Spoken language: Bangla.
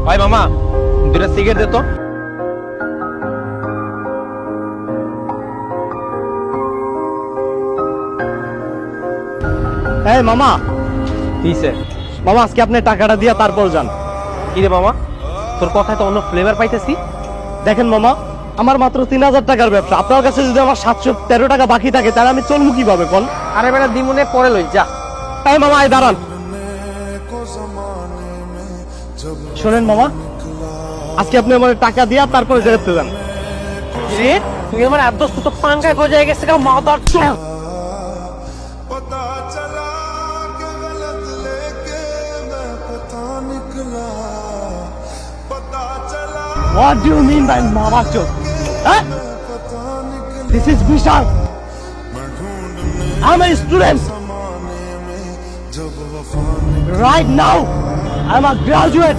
ভাই মামা, দুটা সিগারেট দে তো। এই মামা, দিছে। মামা আজকে আপনি টাকাটা দিয়া তারপর যান। কি রে মামা, তোর কথায় তো অন্য ফ্লেভার পাইতেছি। দেখেন মামা, আমার মাত্র 3000 টাকার ব্যবসা, আপনার কাছে যদি আমার 713 টাকা বাকি থাকে তাহলে আমি চলবো কিভাবে কোন? আরে বেটা দিমুনে পরে লই যা। এই মামা, এই দাঁড়ান। শোনেন মামা, আজকে আপনি আমার টাকা দিয়া তারপরে যেতে যান। রে তুই আমার আদর্শ তো পাঙ্গায় গজায় গেছে কা মাদার চল। पता चला कि गलत लेके मैं पता निकला पता चला What do you mean by মামা চোদ? হ্যাঁ? पता निकला This is Vishal. मैं ढूंढने I'm a student. जमाने में जब वफा Right now, I'm a graduate.